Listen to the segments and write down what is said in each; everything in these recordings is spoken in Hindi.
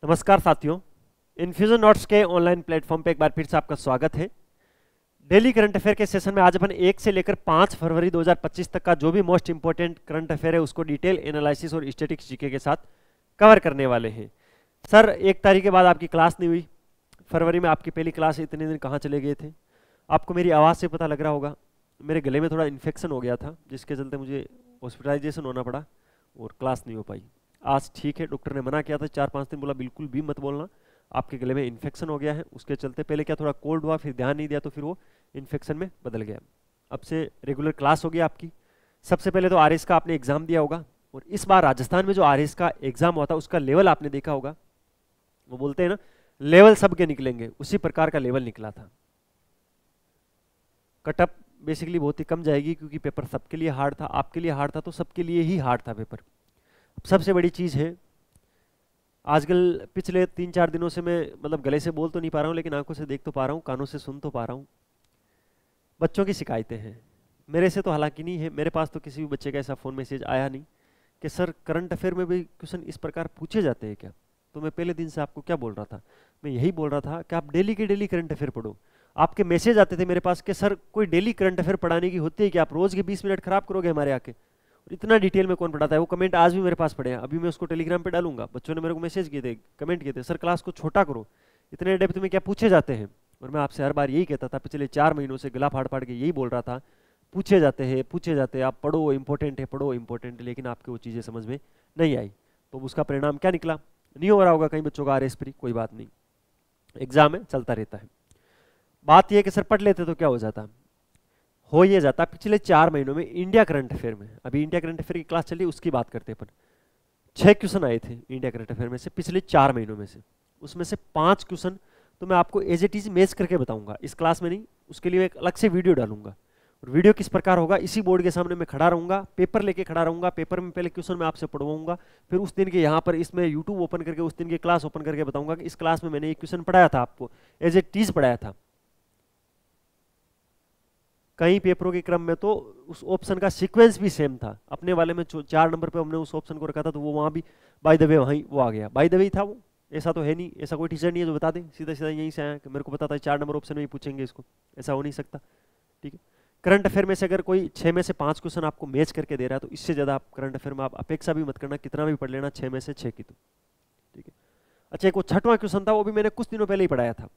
नमस्कार साथियों, इन्फ्यूजन नोट्स के ऑनलाइन प्लेटफॉर्म पे एक बार फिर से आपका स्वागत है। डेली करंट अफेयर के सेशन में आज अपन 1 से लेकर 5 फरवरी 2025 तक का जो भी मोस्ट इंपॉर्टेंट करंट अफेयर है उसको डिटेल एनालिसिस और स्टैटिस्टिक्स जीके के साथ कवर करने वाले हैं। सर 1 तारीख के बाद आपकी क्लास नहीं हुई, फरवरी में आपकी पहली क्लास, इतने दिन कहाँ चले गए थे? आपको मेरी आवाज़ से पता लग रहा होगा मेरे गले में थोड़ा इन्फेक्शन हो गया था, जिसके चलते मुझे हॉस्पिटलाइजेशन होना पड़ा और क्लास नहीं हो पाई। आज ठीक है, डॉक्टर ने मना किया था 4-5 दिन, बोला बिल्कुल भी मत बोलना, आपके गले में इन्फेक्शन हो गया है। उसके चलते पहले क्या थोड़ा कोल्ड हुआ, फिर ध्यान नहीं दिया तो फिर वो इन्फेक्शन में बदल गया। अब से रेगुलर क्लास होगी आपकी। सबसे पहले तो आरएस का आपने एग्जाम दिया होगा, और इस बार राजस्थान में जो आरएस का एग्जाम हुआ था उसका लेवल आपने देखा होगा। वो बोलते हैं ना, लेवल सबके निकलेंगे, उसी प्रकार का लेवल निकला था। कटअप बेसिकली बहुत ही कम जाएगी, क्योंकि पेपर सबके लिए हार्ड था, आपके लिए हार्ड था तो सबके लिए ही हार्ड था पेपर। सबसे बड़ी चीज़ है, आजकल पिछले 3-4 दिनों से मैं मतलब गले से बोल तो नहीं पा रहा हूँ, लेकिन आंखों से देख तो पा रहा हूँ, कानों से सुन तो पा रहा हूँ। बच्चों की शिकायतें हैं, मेरे से तो हालांकि नहीं है, मेरे पास तो किसी भी बच्चे का ऐसा फ़ोन मैसेज आया नहीं कि सर करंट अफेयर में भी क्वेश्चन इस प्रकार पूछे जाते हैं क्या। तो मैं पहले दिन से आपको क्या बोल रहा था, मैं यही बोल रहा था कि आप डेली के डेली करंट अफेयर पढ़ो। आपके मैसेज आते थे मेरे पास कि सर कोई डेली करंट अफेयर पढ़ाने की होती है कि आप रोज़ के 20 मिनट खराब करोगे हमारे आके, और इतना डिटेल में कौन पढ़ाता है। वो कमेंट आज भी मेरे पास पड़े हैं, अभी मैं उसको टेलीग्राम पे डालूंगा। बच्चों ने मेरे को मैसेज किए थे, कमेंट किए थे, सर क्लास को छोटा करो, इतने डेप्थ में क्या पूछे जाते हैं। और मैं आपसे हर बार यही कहता था, पिछले 4 महीनों से गला फाड़ फाड़ के यही बोल रहा था, पूछे जाते हैं पूछे जाते हैं, आप पढ़ो इंपॉर्टेंट है, पढ़ो इंपॉर्टेंट है। लेकिन आपको वो चीज़ें समझ में नहीं आई, तो उसका परिणाम क्या निकला? नहीं हो रहा होगा कहीं बच्चों का आरएस फ्री, कोई बात नहीं, एग्जाम है, चलता रहता है। बात यह कि सर पढ़ लेते तो क्या हो जाता, हो ये जाता। पिछले 4 महीनों में इंडिया करंट अफेयर में, अभी इंडिया करंट अफेयर की क्लास चली, उसकी बात करते हैं अपन। 6 क्वेश्चन आए थे इंडिया करंट अफेयर में से पिछले 4 महीनों में से, उसमें से 5 क्वेश्चन तो मैं आपको एज इट इज मैच करके बताऊंगा, इस क्लास में नहीं, उसके लिए एक अलग से वीडियो डालूंगा। और वीडियो किस प्रकार होगा, इसी बोर्ड के सामने मैं खड़ा रहूंगा, पेपर लेके खड़ा रहूंगा, पेपर में पहले क्वेश्चन मैं आपसे पढ़वाऊंगा, फिर उस दिन के यहाँ पर इसमें यूट्यूब ओपन करके उस दिन की क्लास ओपन करके बताऊंगा कि इस क्लास में मैंने एक क्वेश्चन पढ़ाया था, आपको एज इट इज पढ़ाया था। कई पेपरों के क्रम में तो उस ऑप्शन का सीक्वेंस भी सेम था, अपने वाले में 4 नंबर पे हमने उस ऑप्शन को रखा था, तो वो वहां भी बाय द वे वहीं वो आ गया, बाय द वे था वो। ऐसा तो है नहीं, ऐसा कोई टीचर नहीं है जो बता दे सीधा सीधा यहीं से आया कि मेरे को पता था 4 नंबर ऑप्शन में ही पूछेंगे इसको, ऐसा हो नहीं सकता। ठीक है, करंट अफेयर में से अगर कोई 6 में से 5 क्वेश्चन आपको मैच करके दे रहा है, तो इससे ज्यादा आप करंट अफेयर में आप अपेक्षा भी मत करना, कितना भी पढ़ लेना 6 में से 6 की तो। ठीक है, अच्छा एक वो 6वां क्वेश्चन था, वो भी मैंने कुछ दिनों पहले ही पढ़ाया था।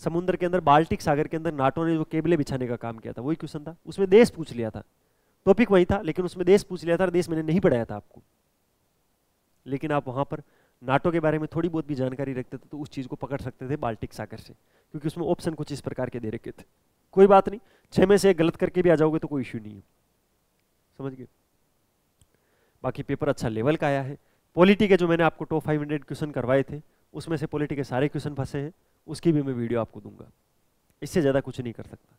समुद्र के अंदर, बाल्टिक सागर के अंदर नाटो ने जो केबलें बिछाने का काम किया था, वही क्वेश्चन था। उसमें देश पूछ लिया था, टॉपिक वही था, लेकिन उसमें देश पूछ लिया था, और देश मैंने नहीं पढ़ाया था आपको। लेकिन आप वहां पर नाटो के बारे में थोड़ी बहुत भी जानकारी रखते थे तो उस चीज को पकड़ सकते थे बाल्टिक सागर से, क्योंकि उसमें ऑप्शन कुछ इस प्रकार के दे रखे थे। कोई बात नहीं, 6 में से एक गलत करके भी आ जाओगे तो कोई इश्यू नहीं है, समझ गए। बाकी पेपर अच्छा लेवल का आया है। पॉलिटी के जो मैंने आपको टॉप 500 क्वेश्चन करवाए थे, उसमें से पॉलिटी के सारे क्वेश्चन फंसे हैं, उसकी भी मैं वीडियो आपको दूंगा। इससे ज़्यादा कुछ नहीं कर सकता।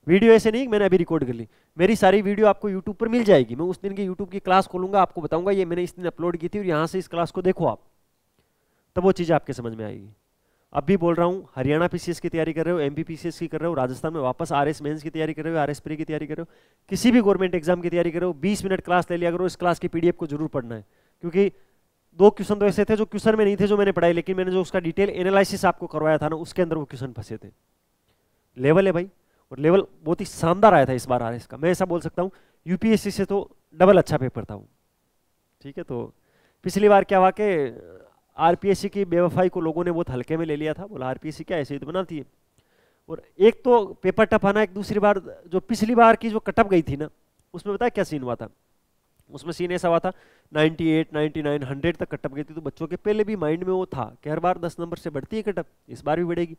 वीडियो ऐसे नहीं, मैंने अभी रिकॉर्ड कर ली, मेरी सारी वीडियो आपको यूट्यूब पर मिल जाएगी। मैं उस दिन की यूट्यूब की क्लास खोलूंगा, आपको बताऊंगा ये मैंने इस दिन अपलोड की थी, और यहाँ से इस क्लास को देखो आप, तब वो चीज़ें आपके समझ में आएगी। अब भी बोल रहा हूँ, हरियाणा पीसीएस की तैयारी कर रहे हो, एमपी पीसीएस की कर रहे हो, राजस्थान में वापस आरएस मेंस की तैयारी कर रहे हो, आरएस प्री की तैयारी कर रहे हो, किसी भी गवर्नमेंट एग्जाम की तैयारी कर रहे हो, 20 मिनट क्लास ले लिया करो। इस क्लास की पीडीएफ को जरूर पढ़ना है, क्योंकि 2 क्वेश्चन तो ऐसे थे जो क्वेश्चन में नहीं थे जो मैंने पढ़ाए, लेकिन मैंने जो उसका डिटेल एनालिसिस आपको करवाया था ना, उसके अंदर वो क्वेश्चन फंसे थे। लेवल है भाई, और लेवल बहुत ही शानदार आया था इस बार आरएस का। मैं ऐसा बोल सकता हूँ यूपीएससी से तो डबल अच्छा पेपर था वो। ठीक है, तो पिछली बार क्या हुआ कि आरपीएससी की बेवफाई को लोगों ने बहुत हल्के में ले लिया था, बोला आरपीएससी क्या ऐसे ही तो बनाती है। और एक तो पेपर टफ आना, एक दूसरी बार जो पिछली बार की जो कटअप गई थी ना, उसमें बताया क्या सीन हुआ था। उसमें सीन ऐसा हुआ था 98, 99, 100 तक कटअप गई थी, तो बच्चों के पहले भी माइंड में वो था कि हर बार 10 नंबर से बढ़ती है कटअप, इस बार भी बढ़ेगी।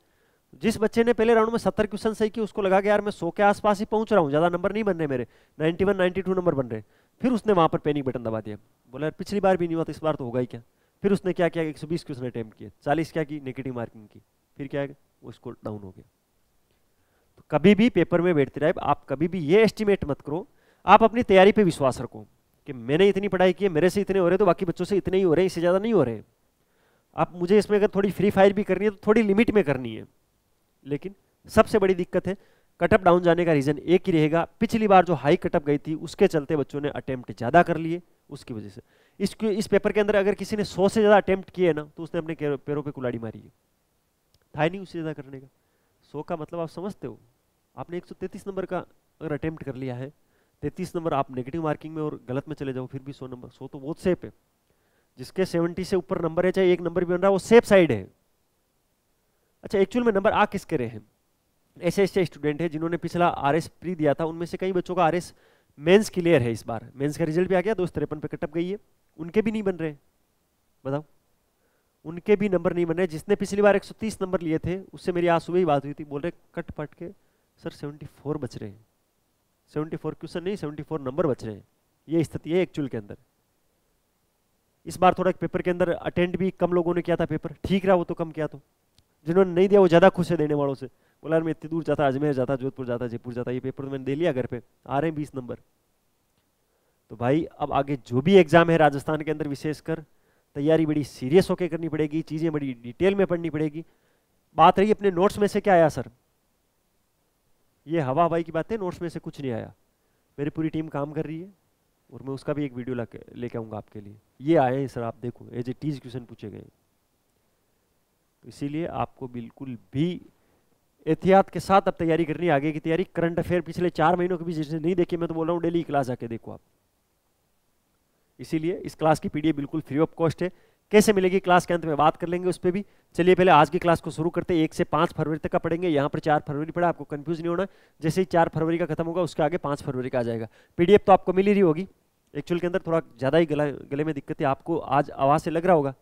जिस बच्चे ने पहले राउंड में 70 क्वेश्चन सही किए, उसको लगा कि यार मैं 100 के आसपास ही पहुंच रहा हूँ, ज्यादा नंबर नहीं बन रहे मेरे, 91, 92 नंबर बन रहे। फिर उसने वहां पर पैनिक बटन दबा दिया, बोला यार पिछली बार भी नहीं हुआ तो इस बार तो होगा ही क्या। फिर उसने क्या किया, 120 क्वेश्चन अटेम्प्ट किए, 40 क्या की नेगेटिव मार्किंग की, फिर क्या है वो स्कोर डाउन हो गया। तो कभी भी पेपर में बैठते रहे, आप कभी भी ये एस्टिमेट मत करो, आप अपनी तैयारी पे विश्वास रखो कि मैंने इतनी पढ़ाई की है, मेरे से इतने हो रहे तो बाकी बच्चों से इतने ही हो रहे हैं, इससे ज्यादा नहीं हो रहे। आप मुझे इसमें अगर थोड़ी फ्री फायर भी करनी है तो थोड़ी लिमिट में करनी है। लेकिन सबसे बड़ी दिक्कत है, कटअप डाउन जाने का रीजन एक ही रहेगा, पिछली बार जो हाई कटअप गई थी उसके चलते बच्चों ने अटेम्प्ट ज्यादा कर लिए, उसकी वजह से। इस पेपर के अंदर अगर किसी ने 100 से ज्यादा अटेम्प्ट किए ना तो उसने अपने पैरों पे कुल्हाड़ी मारी है, था ही नहीं उससे ज्यादा करने का। 100 का मतलब आप समझते हो, आपने 133 नंबर का अगर अटेम्प्ट कर लिया है, 33 नंबर आप नेगेटिव मार्किंग में और गलत में चले जाओ फिर भी 100 नंबर, 100 तो बहुत सेफ है। जिसके 70 से ऊपर नंबर है, चाहे एक नंबर भी बन रहा है, वो सेफ साइड है। अच्छा, एक्चुअल में नंबर आ किसके रहे हैं? ऐसे ऐसे स्टूडेंट है जिन्होंने पिछला आरएस प्री दिया था, उनमें से कई बच्चों का आरएस मेंस क्लियर है, इस बार मेंस का रिजल्ट भी आ गया, 253 पे कटअप गई है, उनके भी नहीं बन रहे। बताओ, उनके भी नंबर नहीं बन रहे। जिसने पिछली बार 130 नंबर लिए थे उससे मेरी आज सुबह ही बात हुई थी, बोल रहे कट पट के सर 74 बच रहे हैं, 74 क्वेश्चन नहीं 74 नंबर बच रहे हैं। ये स्थिति है एक्चुअल के अंदर। इस बार थोड़ा पेपर के अंदर अटेंड भी कम लोगों ने किया था, पेपर ठीक रहा वो तो कम किया, तो जिन्होंने नहीं दिया वो ज्यादा खुश है देने वालों से, बोला मैं इतनी दूर जाता, अजमेर जाता, जोधपुर जाता, जयपुर जाता, ये पेपर तो मैंने दे लिया घर पे, आ रहे हैं 20 नंबर। तो भाई अब आगे जो भी एग्जाम है राजस्थान के अंदर विशेषकर, तैयारी बड़ी सीरियस होकर करनी पड़ेगी, चीजें बड़ी डिटेल में पढ़नी पड़ेगी। बात रही अपने नोट्स में से क्या आया सर, ये हवा हवाई की बात है, नोट्स में से कुछ नहीं आया। मेरी पूरी टीम काम कर रही है और मैं उसका भी एक वीडियो लेके आऊंगा आपके लिए। ये आए हैं सर, आप देखो एज ए टीज क्वेश्चन पूछे गए। तो इसीलिए आपको बिल्कुल भी एहतियात के साथ अब तैयारी करनी है। आगे की तैयारी, करंट अफेयर पिछले 4 महीनों के भी जिसने नहीं देखी, मैं तो बोल रहा हूँ डेली क्लास आके देखो आप। इसीलिए इस क्लास की पीडीएफ बिल्कुल फ्री ऑफ कॉस्ट है। कैसे मिलेगी क्लास के अंत में बात कर लेंगे उस पर भी। चलिए पहले आज की क्लास को शुरू करते हैं। 1 से 5 फरवरी तक का पढ़ेंगे। यहाँ पर 4 फरवरी पड़ा, आपको कंफ्यूज नहीं होना। जैसे ही 4 फरवरी का खत्म होगा उसके आगे 5 फरवरी का आ जाएगा। पीडीएफ तो आपको मिल ही रही होगी। एक्चुअल के अंदर थोड़ा ज़्यादा ही गले में दिक्कत है, आपको आज आवाज़ से लग रहा होगा।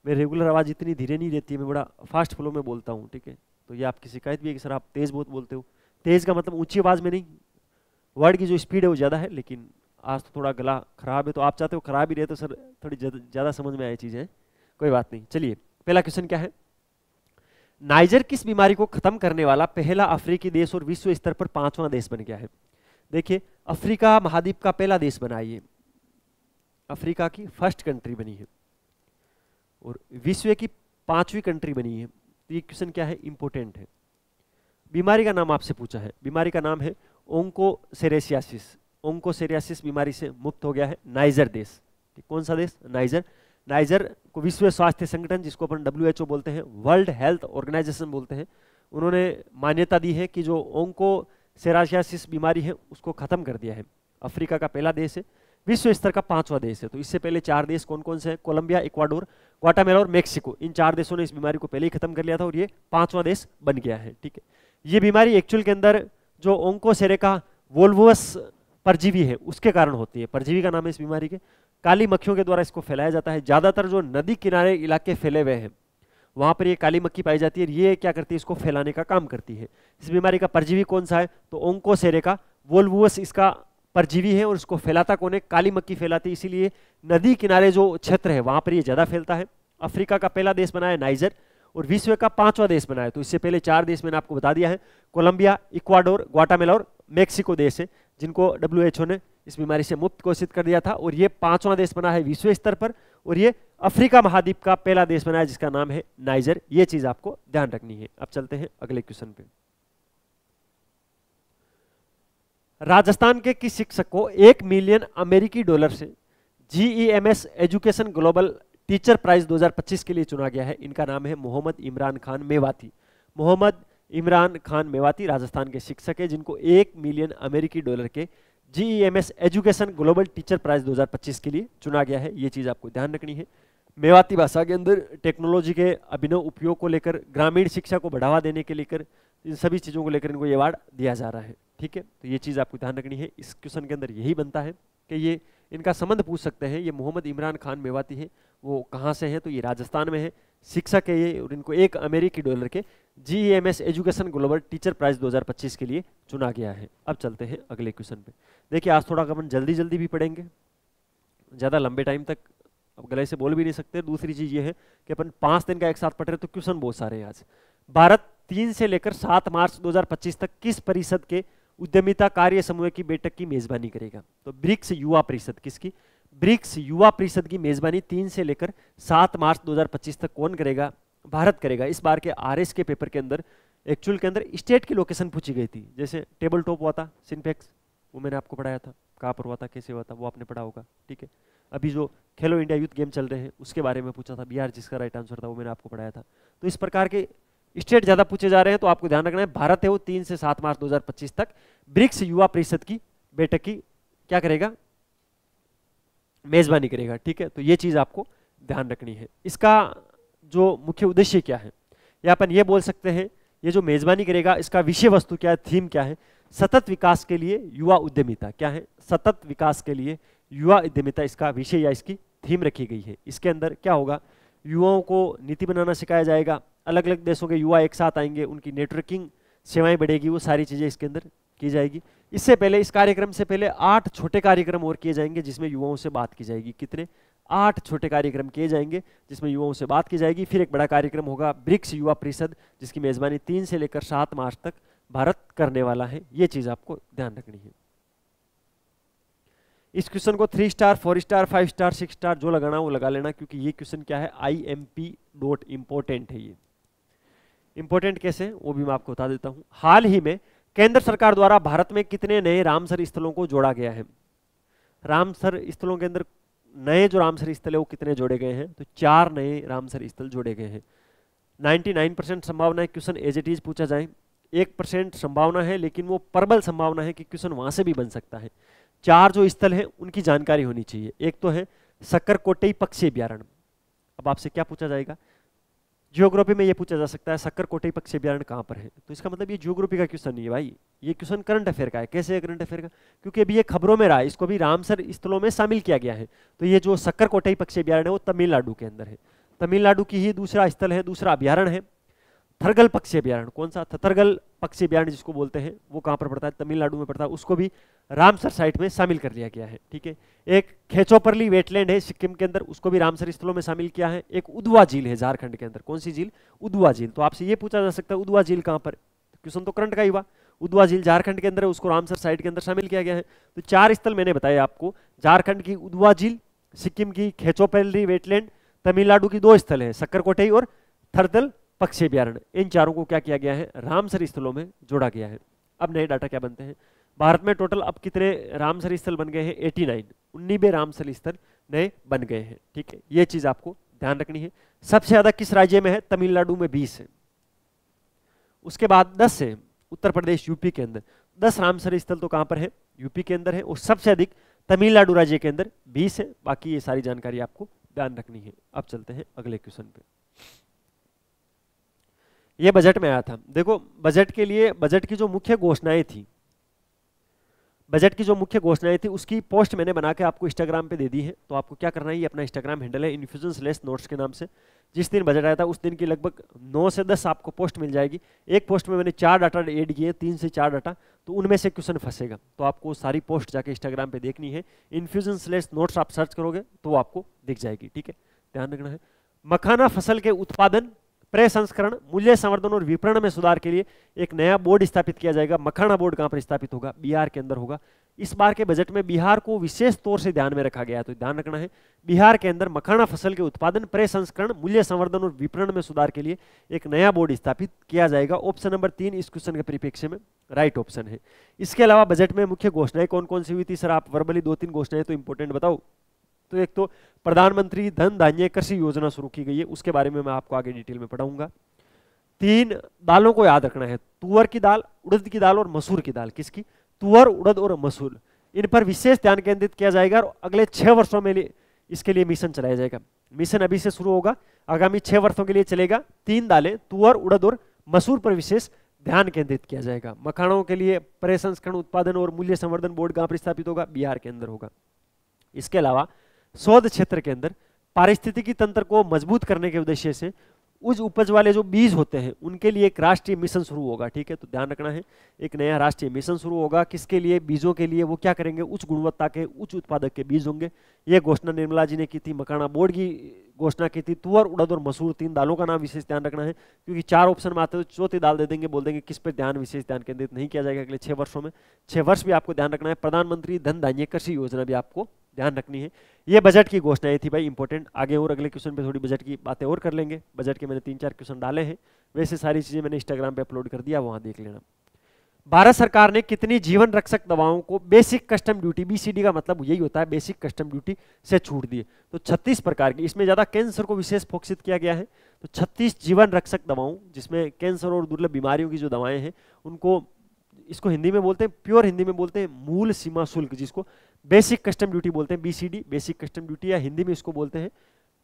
मेरी रेगुलर आवाज़ इतनी धीरे नहीं रहती है, मैं बड़ा फास्ट फ्लो में बोलता हूँ, ठीक है। तो ये आपकी शिकायत भी है कि सर आप तेज़ बहुत बोलते हो। तेज़ का मतलब ऊंची आवाज़ में नहीं, वर्ड की जो स्पीड है वो ज़्यादा है, लेकिन आज तो थोड़ा गला खराब है। तो आप चाहते हो खराब ही रहे तो सर थोड़ी ज़्यादा समझ में आए चीज़ें, कोई बात नहीं। चलिए पहला क्वेश्चन क्या है, नाइजर किस बीमारी को खत्म करने वाला पहला अफ्रीकी देश और विश्व स्तर पर 5वां देश बन गया है? देखिए, अफ्रीका महाद्वीप का पहला देश बना, ये अफ्रीका की फर्स्ट कंट्री बनी है और विश्व की 5वीं कंट्री बनी है। तो ये क्वेश्चन क्या है, इंपोर्टेंट है। बीमारी का नाम आपसे पूछा है, बीमारी का नाम है ओंकोसेरेसियासिस। ओंकोसेरियासिस बीमारी से मुक्त हो गया है नाइजर देश। कौन सा देश? नाइजर। नाइजर को विश्व स्वास्थ्य संगठन, जिसको अपन WHO बोलते हैं, वर्ल्ड हेल्थ ऑर्गेनाइजेशन बोलते हैं, उन्होंने मान्यता दी है कि जो ओंकोसेरासियासिस बीमारी है उसको खत्म कर दिया है। अफ्रीका का पहला देश है, विश्व स्तर का 5वां देश है। तो इससे पहले 4 देश कौन कौन से हैं? कोलंबिया, इक्वाडोर, ग्वाटेमाला और मेक्सिको। इन 4 देशों ने इस बीमारी को पहले ही खत्म कर लिया था और ये 5वां देश बन गया है, ठीक है। ये बीमारी एक्चुअल के अंदर जो ओंकोसेरेका वोल्वस परजीवी है उसके कारण होती है। परजीवी का नाम है इस बीमारी के। काली मक्खियों के द्वारा इसको फैलाया जाता है। ज्यादातर जो नदी किनारे इलाके फैले हुए हैं वहां पर ये काली मक्खी पाई जाती है। ये क्या करती है, इसको फैलाने का काम करती है। इस बीमारी का परजीवी कौन सा है? तो ओंकोसेरेका वोल्वस इसका परजीवी है और इसको फैलाता कौन है? काली मक्खी फैलाती है। इसीलिए नदी किनारे जो क्षेत्र है वहां पर ये ज्यादा फैलता है। अफ्रीका का पहला देश बना है नाइजर और विश्व का 5वां देश बना है। तो इससे पहले 4 देश मैंने आपको बता दिया है, कोलंबिया, इक्वाडोर, ग्वाटेमाला और मेक्सिको देश है, जिनको WHO ने इस बीमारी से मुक्त घोषित कर दिया था। और ये 5वां देश बना है विश्व स्तर पर और ये अफ्रीका महाद्वीप का पहला देश बना है जिसका नाम है नाइजर। ये चीज आपको ध्यान रखनी है। अब चलते हैं अगले क्वेश्चन पे। राजस्थान के किस शिक्षक को 1 मिलियन अमेरिकी डॉलर से GEMS education global teacher prize 2025 के लिए चुना गया है? इनका नाम है मोहम्मद इमरान खान मेवाती। मोहम्मद इमरान खान मेवाती राजस्थान के शिक्षक है जिनको 1 मिलियन अमेरिकी डॉलर के GEMS education global teacher prize 2025 के लिए चुना गया है। ये चीज आपको ध्यान रखनी है। मेवाती भाषा के अंदर टेक्नोलॉजी के अभिनव उपयोग को लेकर, ग्रामीण शिक्षा को बढ़ावा देने के लेकर, इन सभी चीजों को लेकर इनको ये अवार्ड दिया जा रहा है, ठीक है। तो ये चीज आपको ध्यान रखनी है। इस क्वेश्चन के अंदर यही बनता है कि ये इनका संबंध पूछ सकते हैं। ये मोहम्मद इमरान खान मेवाती है, वो कहाँ से हैं? तो ये राजस्थान में है, शिक्षक है ये, और इनको 1 अमेरिकी डॉलर के GEMS education global teacher prize 2025 के लिए चुना गया है। अब चलते हैं अगले क्वेश्चन पे। देखिए आज थोड़ा अपन जल्दी जल्दी भी पढ़ेंगे, ज़्यादा लंबे टाइम तक अब गले से बोल भी नहीं सकते। दूसरी चीज़ ये है कि अपन 5 दिन का एक साथ पढ़ रहे तो क्वेश्चन बहुत सारे हैं आज। भारत 3 से लेकर 7 मार्च 2025 तक किस परिषद के उद्यमिता कार्य समूह की बैठक की मेजबानी करेगा? तो ब्रिक्स युवा परिषद। किसकी? ब्रिक्स युवा परिषद की मेजबानी 3 से लेकर 7 मार्च 2025 तक कौन करेगा? भारत करेगा। इस बार के RS के पेपर के अंदर एक्चुअल के अंदर स्टेट की लोकेशन पूछी गई थी, जैसे टेबल टॉप हुआ था सिंपेक्स, वो मैंने आपको पढ़ाया था, कहाँ पर हुआ था, कैसे हुआ था, वो आपने पढ़ा होगा, ठीक है। अभी जो खेलो इंडिया यूथ गेम चल रहे हैं उसके बारे में पूछा था, बिहार जिसका राइट आंसर था, वो मैंने आपको पढ़ाया था। तो इस प्रकार के स्टेट ज्यादा पूछे जा रहे हैं, तो आपको ध्यान रखना है भारत है वो 3 से 7 मार्च 2025 तक ब्रिक्स युवा परिषद की बैठक की क्या करेगा, मेजबानी करेगा, ठीक है। तो ये चीज आपको ध्यान रखनी है। इसका जो मुख्य उद्देश्य क्या है, या अपन ये बोल सकते हैं, ये जो मेजबानी करेगा इसका विषय वस्तु क्या है, थीम क्या है, सतत विकास के लिए युवा उद्यमिता, क्या है, सतत विकास के लिए युवा उद्यमिता इसका विषय या इसकी थीम रखी गई है। इसके अंदर क्या होगा, युवाओं को नीति बनाना सिखाया जाएगा, अलग अलग देशों के युवा एक साथ आएंगे, उनकी नेटवर्किंग सेवाएं बढ़ेगी, वो सारी चीजें इसके अंदर की जाएगी। इससे पहले, इस कार्यक्रम से पहले 8 छोटे कार्यक्रम और किए जाएंगे जिसमें युवाओं से बात की जाएगी। कितने, 8 छोटे कार्यक्रम किए जाएंगे जिसमें युवाओं से बात की जाएगी। फिर एक बड़ा कार्यक्रम होगा ब्रिक्स युवा परिषद, जिसकी मेजबानी 3 से लेकर 7 मार्च तक भारत करने वाला है। ये चीज आपको ध्यान रखनी है। इस क्वेश्चन को 3 स्टार, 4 स्टार, 5 स्टार, 6 स्टार जो लगाना वो लगा लेना, क्योंकि ये क्वेश्चन क्या है, IMP नोट इंपॉर्टेंट है। ये इंपॉर्टेंट कैसे, वो भी मैं आपको बता देता हूं। हाल ही में केंद्र सरकार द्वारा भारत में कितने नए रामसर स्थलों को जोड़ा गया है। रामसर स्थलों के अंदर नए जो रामसर स्थल है वो कितने जोड़े गए हैं, तो 4 नए रामसर स्थल जोड़े गए हैं। 99% संभावना है क्वेश्चन एज इट इज पूछा जाए, 1% संभावना है, लेकिन वो प्रबल संभावना है कि क्वेश्चन वहां से भी बन सकता है। 4 जो स्थल हैं उनकी जानकारी होनी चाहिए। एक तो है सक्करकोटई पक्षी अभ्यारण्य। अब आपसे क्या पूछा जाएगा, जियोग्राफी में ये पूछा जा सकता है सक्करकोटई पक्षी अभ्यारण्य कहाँ पर है, तो इसका मतलब ये जियोग्राफी का क्वेश्चन नहीं है भाई, ये क्वेश्चन करंट अफेयर का है। कैसे है करंट अफेयर का, क्योंकि अभी ये खबरों में रहा है, इसको भी रामसर स्थलों में शामिल किया गया है। तो ये जो सक्करकोटई पक्षी अभ्यारण्य है वो तमिलनाडु के अंदर है, तमिलनाडु की ही दूसरा स्थल है, दूसरा अभ्यारण्य है थरगल पक्षी अभ्यारण्य। कौन सा, थरगल पक्षी अभ्यारण्य जिसको बोलते हैं, वो कहाँ पर पड़ता है, तमिलनाडु में पड़ता है, उसको भी रामसर साइट में शामिल कर लिया गया है, ठीक है। एक खेचोपरली वेटलैंड है सिक्किम के अंदर, उसको भी रामसर स्थलों में शामिल किया है। एक उदुआ झील है झारखंड के अंदर, कौन सी झील, उदुआ झील। तो आपसे ये पूछा जा सकता है उदुआ झील कहाँ पर, क्वेश्चन तो करंट का ही हुआ। उदुआ झील झारखंड के अंदर है, उसको रामसर साइट के अंदर शामिल किया गया है। तो 4 स्थल मैंने बताए आपको, झारखंड की उदुआ झील, सिक्किम की खेचोपरली वेटलैंड, तमिलनाडु की 2 स्थल है सक्करकोटई और थरदल पक्षी अभ्यारण्य। इन 4 को क्या किया गया है, रामसर स्थलों में जोड़ा गया है। अब नए डाटा क्या बनते हैं, भारत में टोटल अब कितने रामसर स्थल बन गए हैं, 89, 19वें रामसर स्थल नए बन गए हैं, ठीक है। ये चीज आपको ध्यान रखनी है। सबसे ज्यादा किस राज्य में है, तमिलनाडु में 20 है, उसके बाद 10 है उत्तर प्रदेश यूपी के अंदर। 10 रामसर स्थल तो कहां पर है, यूपी के अंदर है, और सबसे अधिक तमिलनाडु राज्य के अंदर 20 है। बाकी ये सारी जानकारी आपको ध्यान रखनी है। अब चलते हैं अगले क्वेश्चन पे। ये बजट में आया था, देखो बजट के लिए, बजट की जो मुख्य घोषणाएं थी, बजट की जो मुख्य घोषणाएं थी उसकी पोस्ट मैंने बना के आपको इंस्टाग्राम पे दे दी है। तो आपको क्या करना है, ये अपना इंस्टाग्राम हैंडल है infusion/notes के नाम से, जिस दिन बजट आया था उस दिन की लगभग 9 से 10 आपको पोस्ट मिल जाएगी। एक पोस्ट में मैंने 4 डाटा ऐड किए, 3 से 4 डाटा, तो उनमें से क्वेश्चन फंसेगा। तो आपको सारी पोस्ट जाके इंस्टाग्राम पे देखनी है, infusion/notes आप सर्च करोगे तो वो आपको दिख जाएगी, ठीक है, ध्यान रखना है। मखाना फसल के उत्पादन, प्रसंस्करण, मूल्य संवर्धन और विपणन में सुधार के लिए एक नया बोर्ड स्थापित किया जाएगा। मखाना बोर्ड कहां पर स्थापित होगा, बिहार के अंदर होगा। इस बार के बजट में बिहार को विशेष तौर से ध्यान में रखा गया है, तो ध्यान रखना है बिहार के अंदर मखाना फसल के उत्पादन, प्रसंस्करण, मूल्य संवर्धन और विपणन में सुधार के लिए एक नया बोर्ड स्थापित किया जाएगा। ऑप्शन नंबर 3 इस क्वेश्चन के परिप्रेक्ष्य में राइट ऑप्शन है। इसके अलावा बजट में मुख्य घोषणाएं कौन कौन सी हुई थी, सर आप वर्बली 2-3 घोषणाएं तो इंपोर्टेंट बताओ। तो एक तो प्रधानमंत्री धन धान्य कृषि योजना शुरू की गई है, उसके बारे में मैं आपको आगे डिटेल में पढ़ाऊंगा। 3 दालों को याद रखना है, तुअर की दाल, उड़द की दाल और मसूर की दाल। किसकी, तुअर, उड़द और मसूर, इन पर विशेष ध्यान केंद्रित किया जाएगा और अगले 6 वर्षों में इसके लिए मिशन चलाया जाएगा। मिशन अभी से शुरू होगा, आगामी 6 वर्षों के लिए चलेगा। 3 दालें तुअर, उड़द और मसूर पर विशेष ध्यान केंद्रित किया जाएगा। मखानों के लिए प्रसंस्करण, उत्पादन और मूल्य संवर्धन बोर्ड कहां पर स्थापित होगा, बिहार के अंदर होगा। इसके अलावा शोध क्षेत्र के अंदर पारिस्थितिकी तंत्र को मजबूत करने के उद्देश्य से उच्च उपज वाले जो बीज होते हैं उनके लिए एक राष्ट्रीय मिशन शुरू होगा, ठीक है। तो ध्यान रखना है, एक नया राष्ट्रीय मिशन शुरू होगा। किसके लिए, बीजों के लिए। वो क्या करेंगे, उच्च गुणवत्ता के, उच्च उत्पादक के बीज होंगे। ये घोषणा निर्मला जी ने की थी। मखाना बोर्ड की घोषणा की थी। तुअर, उड़द और मसूर 3 दालों का नाम विशेष ध्यान रखना है, क्योंकि 4 ऑप्शन में आते हैं तो चौथी दाल दे देंगे, बोल देंगे किस पर ध्यान, विशेष ध्यान केंद्रित नहीं किया जाएगा अगले 6 वर्षों में। 6 वर्ष भी आपको ध्यान रखना है। प्रधानमंत्री धन धान्य कृषि योजना भी आपको ध्यान रखनी है। ये बजट की घोषणाएं थी भाई इंपॉर्टेंट। आगे और अगले क्वेश्चन पे थोड़ी बजट की बातें और कर लेंगे। बजट के मैंने 3-4 क्वेश्चन डाले हैं, वैसे सारी चीजें मैंने इंस्टाग्राम पे अपलोड कर दिया, वहां देख लेना। भारत सरकार ने कितनी जीवन रक्षक दवाओं को बेसिक कस्टम ड्यूटी, बीसीडी का मतलब यही होता है बेसिक कस्टम ड्यूटी से छूट दी? तो 36 प्रकार की, इसमें ज्यादा कैंसर को विशेष फोकसित किया गया है। तो 36 जीवन रक्षक दवाओं, जिसमें कैंसर और दुर्लभ बीमारियों की जो दवाएं हैं उनको, इसको हिंदी में बोलते हैं, प्योर हिंदी में बोलते हैं मूल सीमा शुल्क, जिसको बेसिक कस्टम ड्यूटी बोलते हैं, बीसीडी बेसिक कस्टम ड्यूटी, या हिंदी में इसको बोलते हैं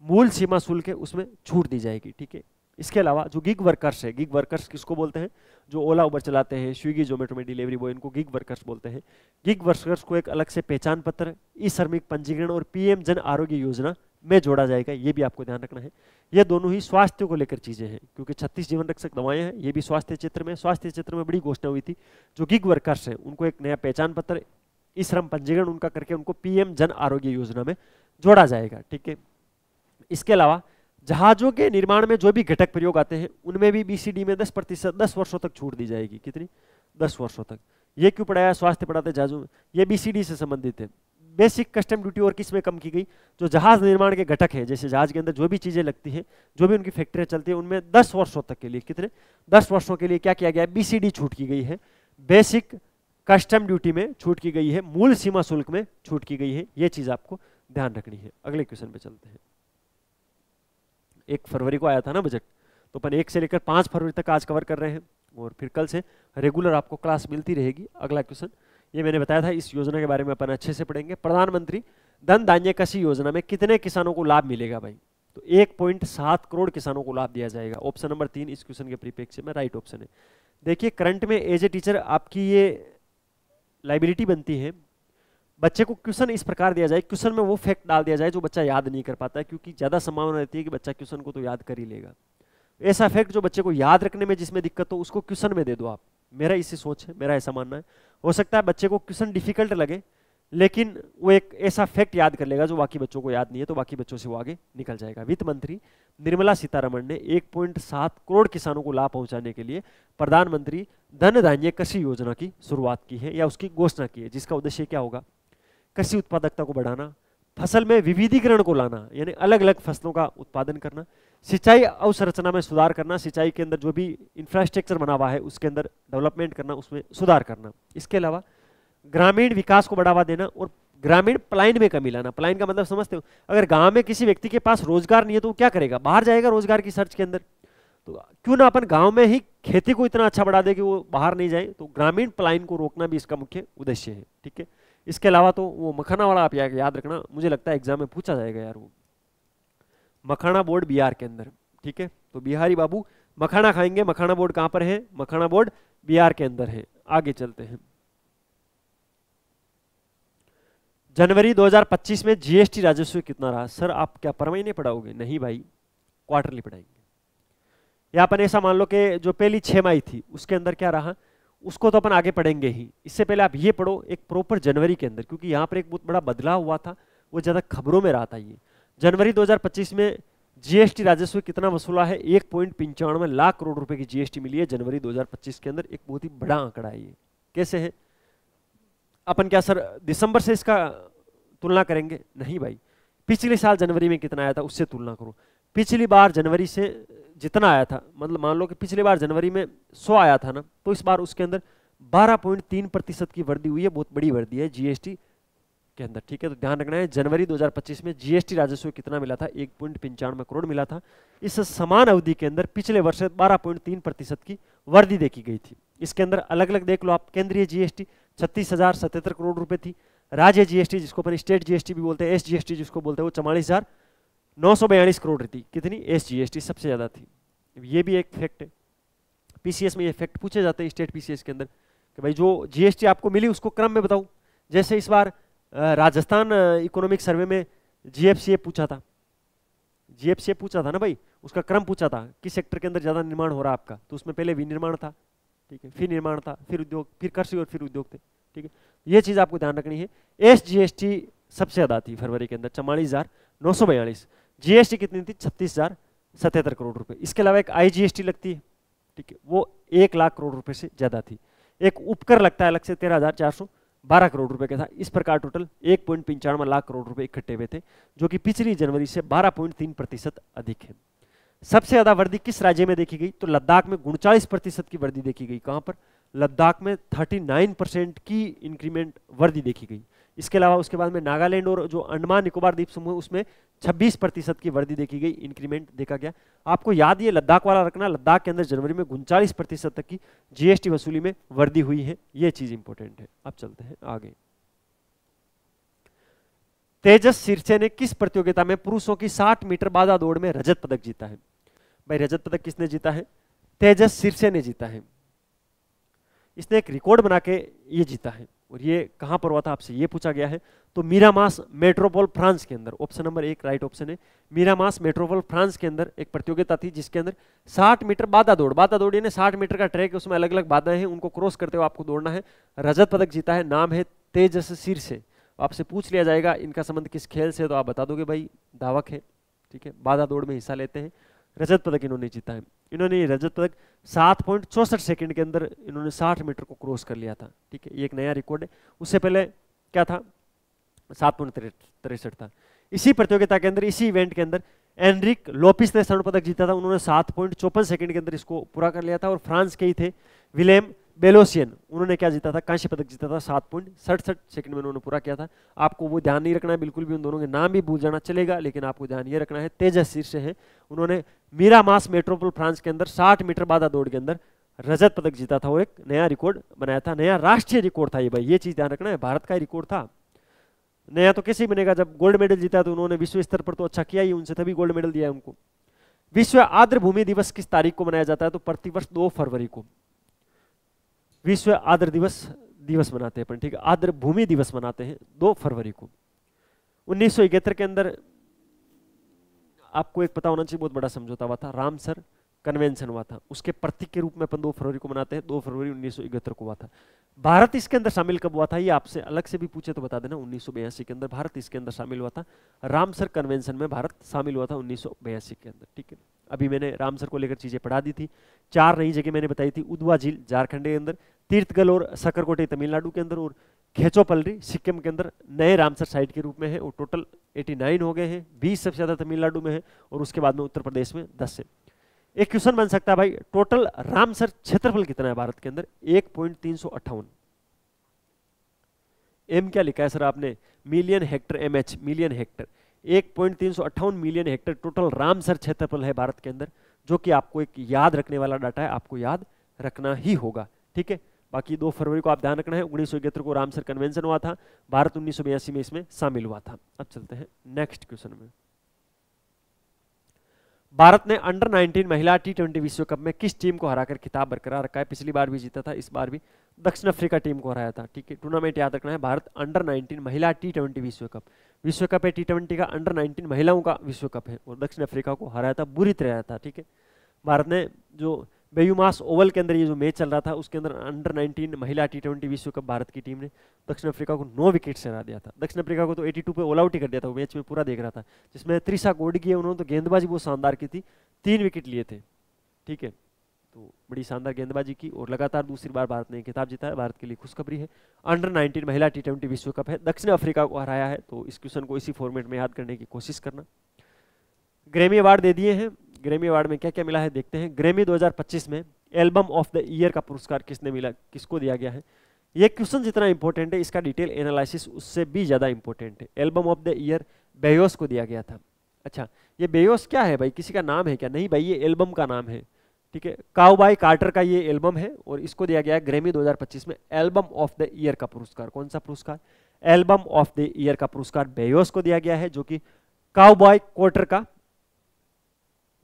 मूल सीमा शुल्क है, उसमें छूट दी जाएगी। ठीक है, इसके अलावा जो गिग वर्कर्स है, गिग वर्कर्स किसको बोलते हैं? जो ओला उबर चलाते हैं, स्विगी जोमेटो में डिलीवरी बॉय, इनको गिग वर्कर्स बोलते हैं। गिग वर्कर्स को एक अलग से पहचान पत्र, ई श्रमिक पंजीकरण और पीएम जन आरोग्य योजना में जोड़ा जाएगा, ये भी आपको ध्यान रखना है। ये दोनों ही स्वास्थ्य को लेकर चीजें हैं, क्योंकि 36 जीवन रक्षक दवाएं हैं, ये भी स्वास्थ्य क्षेत्र में, स्वास्थ्य क्षेत्र में बड़ी घोषणा हुई थी। जो गिग वर्कर्स हैं उनको एक नया पहचान पत्र, ई श्रम पंजीकरण उनका करके उनको पीएम जन आरोग्य योजना में जोड़ा जाएगा। ठीक है, इसके अलावा जहाजों के निर्माण में जो भी घटक प्रयोग आते हैं उनमें भी बीसीडी में 10%, 10 वर्षों तक छूट दी जाएगी। कितनी? 10 वर्षों तक। ये क्यों पढ़ाया? स्वास्थ्य पढ़ाते जहाजों में, ये बीसीडी से संबंधित है। बेसिक कस्टम ड्यूटी और किस में कम की गई? जो जहाज निर्माण के घटक है, जैसे जहाज के अंदर जो भी चीजें लगती हैं, जो भी उनकी फैक्ट्रियां चलती है, उनमें 10 वर्षों तक के लिए, कितने? 10 वर्षों के लिए क्या किया गया है? बीसीडी छूट की गई है। बेसिक कस्टम ड्यूटी में छूट की गई है, मूल सीमा शुल्क में छूट की गई है। ये चीज आपको ध्यान रखनी है। अगले क्वेश्चन पे चलते हैं। 1 फरवरी को आया था ना बजट, तो अपन 1 से लेकर 5 फरवरी तक आज कवर कर रहे हैं, और फिर कल से रेगुलर आपको क्लास मिलती रहेगी। अगला क्वेश्चन, ये मैंने बताया था, इस योजना के बारे में अपन अच्छे से पढ़ेंगे। प्रधानमंत्री धन धान्य कृषि योजना में कितने किसानों को लाभ मिलेगा भाई? तो 1.7 करोड़ किसानों को लाभ दिया जाएगा। ऑप्शन नंबर 3 इस क्वेश्चन के परिप्रेक्ष्य में राइट ऑप्शन है। देखिए, करंट में एज ए टीचर आपकी ये लाइबिलिटी बनती है, बच्चे को क्वेश्चन इस प्रकार दिया जाए, क्वेश्चन में वो फैक्ट डाल दिया जाए जो बच्चा याद नहीं कर पाता है, क्योंकि ज्यादा संभावना रहती है कि बच्चा क्वेश्चन को तो याद कर ही लेगा। ऐसा फैक्ट जो बच्चे को याद रखने में जिसमें दिक्कत हो, उसको क्वेश्चन में दे दो आप। मेरा इसी सोच है, मेरा ऐसा मानना है। हो सकता है बच्चे को क्वेश्चन डिफिकल्ट लगे, लेकिन वो एक ऐसा फैक्ट याद कर लेगा जो बाकी बच्चों को याद नहीं है, तो बाकी बच्चों से वो आगे निकल जाएगा। वित्त मंत्री निर्मला सीतारमण ने 1.7 करोड़ किसानों को लाभ पहुंचाने के लिए प्रधानमंत्री धन धान्य कृषि योजना की शुरुआत की है, या उसकी घोषणा की है, जिसका उद्देश्य क्या होगा? कृषि उत्पादकता को बढ़ाना, फसल में विविधीकरण को लाना, यानी अलग अलग फसलों का उत्पादन करना, सिंचाई अवसंरचना में सुधार करना, सिंचाई के अंदर जो भी इंफ्रास्ट्रक्चर बना हुआ है उसके अंदर डेवलपमेंट करना, उसमें सुधार करना। इसके अलावा ग्रामीण विकास को बढ़ावा देना और ग्रामीण पलायन में कमी लाना। पलायन का मतलब समझते हो? अगर गांव में किसी व्यक्ति के पास रोजगार नहीं है तो वो क्या करेगा? बाहर जाएगा रोजगार की सर्च के अंदर। तो क्यों ना अपन गांव में ही खेती को इतना अच्छा बढ़ा दे कि वो बाहर नहीं जाए। तो ग्रामीण पलायन को रोकना भी इसका मुख्य उद्देश्य है। ठीक है, इसके अलावा तो वो मखाना वाला आप याद रखना, मुझे लगता है एग्जाम में पूछा जाएगा यार, वो मखाना बोर्ड बिहार के अंदर। ठीक है, तो बिहारी बाबू मखाना खाएंगे। मखाना बोर्ड कहां पर है? मखाना बोर्ड बिहार के अंदर है। आगे चलते हैं। जनवरी 2025 में जीएसटी राजस्व कितना रहा? सर आप क्या पर महीने पढ़ाओगे? नहीं भाई, क्वार्टरली पढ़ाएंगे। या अपन ऐसा मान लो कि जो पहली 6 माही थी उसके अंदर क्या रहा, उसको तो अपन आगे पढ़ेंगे ही। इससे पहले आप ये पढ़ो एक प्रॉपर जनवरी के अंदर, क्योंकि यहाँ पर एक बहुत बड़ा बदलाव हुआ था, वो ज्यादा खबरों में रहा था। ये जनवरी 2025 में जीएसटी राजस्व कितना वसूला है? 1.95 लाख करोड़ रुपए की जीएसटी मिली है जनवरी 2025 के अंदर। एक बहुत ही बड़ा आंकड़ा है ये। कैसे है? अपन क्या सर दिसंबर से इसका तुलना करेंगे? नहीं भाई, पिछले साल जनवरी में कितना आया था उससे तुलना करो। पिछली बार जनवरी से जितना आया था, मतलब मान लो कि पिछली बार जनवरी में 100 आया था ना, तो इस बार उसके अंदर 12.3% की वृद्धि हुई है। बहुत बड़ी वृद्धि है जीएसटी के अंदर। ठीक है, तो ध्यान रखना है जनवरी 2025 में जीएसटी राजस्व कितना मिला था? 1.95 करोड़ मिला था। इस समान अवधि के अंदर पिछले वर्ष 12.3% की वृद्धि देखी गई थी। इसके अंदर अलग अलग देख लो आप। केंद्रीय जीएसटी 36,077 करोड़ रुपए थी। राज्य जीएसटी जिसको अपन स्टेट जीएसटी भी बोलते हैं, एस जीएसटी जिसको बोलते हैं, वो 44,942 करोड़ थी। कितनी? एस जीएसटी सबसे ज्यादा थी। ये भी एक फैक्ट है। पीसीएस में ये फैक्ट पूछे जाते हैं स्टेट पीसीएस के अंदर कि भाई जो जीएसटी आपको मिली उसको क्रम में बताओ। जैसे इस बार राजस्थान इकोनॉमिक सर्वे में जीएफसीए पूछा था, जीएफसीए पूछा था ना भाई, उसका क्रम पूछा था किस सेक्टर के अंदर ज्यादा निर्माण हो रहा है आपका। तो उसमें पहले विनिर्माण था, ठीक है, फिर निर्माण था, फिर उद्योग, फिर कृषि और फिर उद्योग थे। ठीक है, ये चीज आपको ध्यान रखनी है। एस जीएसटी सबसे ज्यादा थी फरवरी के अंदर 44,942। जीएसटी कितनी थी? 36,077 करोड़ रुपए। इसके अलावा एक आईजीएसटी लगती है, ठीक है, वो 1 लाख करोड़ रुपए से ज्यादा थी। एक उपकर लगता है अलग से 13,412 करोड़ रुपए का था। इस प्रकार टोटल 1.95 लाख करोड़ रुपए इकट्ठे हुए थे, जो कि पिछली जनवरी से 12.3% अधिक है। सबसे ज्यादा वृद्धि किस राज्य में देखी गई? तो लद्दाख में 39% की वृद्धि देखी गई। कहां पर? लद्दाख में 39% की इंक्रीमेंट वर्दी देखी गई। इसके अलावा उसके बाद में नागालैंड और जो अंडमान निकोबार द्वीप समूह उसमें 26% की वर्दी देखी गई, इंक्रीमेंट देखा गया। आपको याद ये लद्दाख वाला रखना, लद्दाख के अंदर जनवरी में 39% तक की जीएसटी वसूली में वर्दी हुई है, ये चीज इंपॉर्टेंट है। अब चलते हैं आगे। तेजस सिरसे ने किस प्रतियोगिता में पुरुषों की 60 मीटर बाधा दौड़ में रजत पदक जीता है? भाई रजत पदक किसने जीता है? तेजस सिरसे ने जीता है। इसने एक रिकॉर्ड बना के ये जीता है, और ये कहां पर हुआ था आपसे ये पूछा गया है। तो मीरामास मेट्रोपोल फ्रांस के अंदर, ऑप्शन नंबर 1 राइट ऑप्शन है। मीरामास मेट्रोपोल फ्रांस के अंदर एक प्रतियोगिता थी जिसके अंदर 60 मीटर बाधा दौड़ यानी 60 मीटर का ट्रैक है, उसमें अलग अलग बाधाएं हैं, उनको क्रॉस करते हुए आपको दौड़ना है। रजत पदक जीता है, नाम है तेजस सिरसे। आपसे पूछ लिया जाएगा इनका संबंध किस खेल से, तो आप बता दोगे भाई धावक है, ठीक है, बाधा दौड़ में हिस्सा लेते हैं। रजत पदक इन्होंने जीता है। इन्होंने ये रजत पदक 7.64 सेकंड के अंदर इन्होंने 60 मीटर को क्रॉस कर लिया था, ठीक है, ये एक नया रिकॉर्ड है। उससे पहले क्या था? 7.63 था। इसी प्रतियोगिता के अंदर, इसी इवेंट के अंदर एनरिक लोपिस ने स्वर्ण पदक जीता था, उन्होंने 7.54 सेकंड के अंदर इसको पूरा कर लिया था। और फ्रांस के ही थे विलेम बेलोसियन, उन्होंने क्या जीता था? कांस्य पदक जीता था, 7.67 सेकंड में उन्होंने पूरा किया था। आपको वो ध्यान नहीं रखना है बिल्कुल भी, उन दोनों के नाम भी भूल जाना चलेगा, लेकिन आपको ध्यान ये रखना है तेजस सिरसे है, उन्होंने मीरामास मेट्रोपोल फ्रांस के अंदर 60 मीटर बाधा दौड़ के अंदर रजत पदक जीता था और एक नया रिकॉर्ड बनाया था, नया राष्ट्रीय रिकॉर्ड था ये भाई, ये चीज ध्यान रखना है, भारत का रिकॉर्ड था। नया तो कैसे ही बनेगा, जब गोल्ड मेडल जीता तो उन्होंने विश्व स्तर पर तो अच्छा किया ही उनसे, तभी गोल्ड मेडल दिया है उनको। विश्व आर्द्र भूमि दिवस किस तारीख को मनाया जाता है? तो प्रतिवर्ष 2 फरवरी को विश्व आर्द्र दिवस मनाते हैं अपन, ठीक है, आर्द्र भूमि दिवस मनाते हैं 2 फरवरी को। 1971 के अंदर आपको एक पता होना चाहिए, बहुत बड़ा समझौता हुआ था, रामसर कन्वेंशन हुआ था, उसके प्रतीक के रूप में अपन 2 फरवरी को मनाते हैं, 2 फरवरी 1971 को हुआ था। भारत इसके अंदर शामिल कब हुआ था? ये आपसे अलग से भी पूछे तो बता देना। 1982 के अंदर भारत इसके अंदर शामिल हुआ था, रामसर कन्वेंशन में भारत शामिल हुआ था 1982 के अंदर, ठीक है। अभी मैंने रामसर को लेकर चीजें पढ़ा दी थी। 4 नई जगह मैंने बताई थी, उदवा झील झारखंड के अंदर, तीर्थगल और सकरकोटे तमिलनाडु के अंदर, और खेचोपल्ली सिक्किम के अंदर नए रामसर साइट के रूप में है, और टोटल 89 हो गए हैं। 20 सबसे ज्यादा तमिलनाडु में है, और उसके बाद में उत्तर प्रदेश में 10 है। एक क्वेश्चन बन सकता है भाई, टोटल रामसर क्षेत्रफल कितना है भारत के अंदर? 1.358। एम क्या लिखा है सर आपने? Million Hector, MH million Hector. 1.358 million Hector total Ramsar क्षेत्रफल है भारत के अंदर, जो कि आपको एक याद रखने वाला डाटा है, आपको याद रखना ही होगा, ठीक है। बाकी 2 फरवरी को आप ध्यान रखना है। 1971 को रामसर कन्वेंशन हुआ था, भारत 1982 में इसमें शामिल हुआ था। अब चलते हैं नेक्स्ट क्वेश्चन में। भारत ने अंडर 19 महिला T20 विश्व कप में किस टीम को हराकर खिताब बरकरार रखा है? पिछली बार भी जीता था, इस बार भी दक्षिण अफ्रीका टीम को हराया था, ठीक है। टूर्नामेंट याद रखना है, भारत अंडर 19 महिला T20 विश्व कप है, T20 का अंडर 19 महिलाओं का विश्व कप है, और दक्षिण अफ्रीका को हराया था, बुरी तरह था, ठीक है। भारत ने जो बेयुमास ओवल के अंदर ये जो मैच चल रहा था, उसके अंदर अंडर 19 महिला T20 विश्व कप भारत की टीम ने दक्षिण अफ्रीका को 9 विकेट से हरा दिया था। दक्षिण अफ्रीका को तो 82 पे ऑल आउट ही कर दिया था, वो मैच में पूरा देख रहा था, जिसमें त्रिशा गोडगी है, उन्होंने तो गेंदबाजी बहुत शानदार की थी, 3 विकेट लिए थे, ठीक है। तो बड़ी शानदार गेंदबाजी की, और लगातार दूसरी बार भारत ने खिताब जीता है, भारत के लिए खुशखबरी है। अंडर 19 महिला T20 विश्व कप है, दक्षिण अफ्रीका को हराया है। तो इस क्वेश्चन को इसी फॉर्मेट में याद करने की कोशिश करना। ग्रैमी अवार्ड दे दिए हैं, ग्रैमी अवार्ड में क्या क्या मिला है देखते हैं। ग्रैमी 2025 में एल्बम ऑफ द ईयर का पुरस्कार किसने मिला, किसको दिया गया है? ये क्वेश्चन जितना इंपॉर्टेंट है, इसका डिटेल एनालिसिस उससे भी ज्यादा इंपॉर्टेंट है। एल्बम ऑफ द ईयर बेयोस को दिया गया था। अच्छा, ये बेयोस क्या है भाई, किसी का नाम है क्या? नहीं भाई, ये एल्बम का नाम है, ठीक है। काउबॉय कार्टर का ये एल्बम है, और इसको दिया गया है ग्रैमी 2025 में एल्बम ऑफ द ईयर का पुरस्कार। कौन सा पुरस्कार? एल्बम ऑफ द ईयर का पुरस्कार बेयोस को दिया गया है, जो कि काउबॉय कार्टर का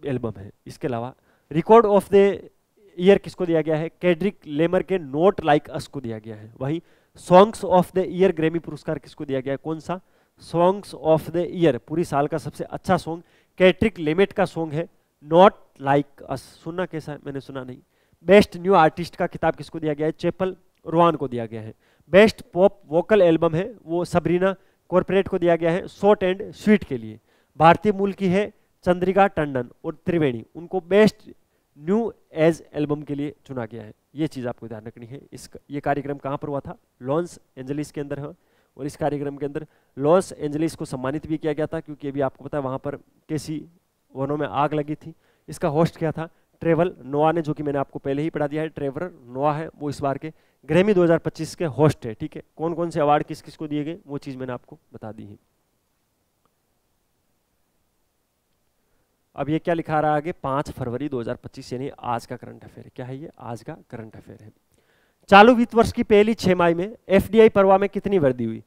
एल्बम है। इसके अलावा रिकॉर्ड ऑफ द ईयर किसको दिया गया है? केड्रिक लेमर के नोट लाइक अस को दिया गया है। वही songs of the year Grammy पुरस्कार किसको दिया गया है? कौन सा? सॉन्ग्स ऑफ द ईयर, पूरी साल का सबसे अच्छा सॉन्ग केट्रिक लेमेट का सॉन्ग है नॉट लाइक अस। सुनना कैसा है? मैंने सुना नहीं। बेस्ट न्यू आर्टिस्ट का खिताब किसको दिया गया है? चैपल रोवान को दिया गया है। बेस्ट पॉप वोकल एल्बम है वो सबरीना कॉर्पोरेट को दिया गया है शॉर्ट एंड स्वीट के लिए। भारतीय मूल की है चंद्रिका टंडन और त्रिवेणी, उनको बेस्ट न्यू एज एल्बम के लिए चुना गया है। ये चीज आपको ध्यान रखनी है। ये कार्यक्रम कहाँ पर हुआ था? लॉस एंजलिस के अंदर है, और इस कार्यक्रम के अंदर लॉस एंजलिस को सम्मानित भी किया गया था, क्योंकि अभी आपको पता है वहां पर कैसी वनों में आग लगी थी। इसका होस्ट किया था ट्रेवल नोआ ने, जो कि मैंने आपको पहले ही पढ़ा दिया है, ट्रेवलर नोआ है, वो इस बार के ग्रैमी 2025 के होस्ट है। ठीक है, कौन कौन से अवार्ड किस किस को दिए गए वो चीज मैंने आपको बता दी है। अब ये क्या लिखा रहा है आगे, 5 फरवरी 2025 यानी आज का करंट अफेयर। क्या है ये, आज का करंट अफेयर है। चालू वित्त वर्ष की पहली 6 माह में एफडीआई परवाह में कितनी वृद्धि हुई?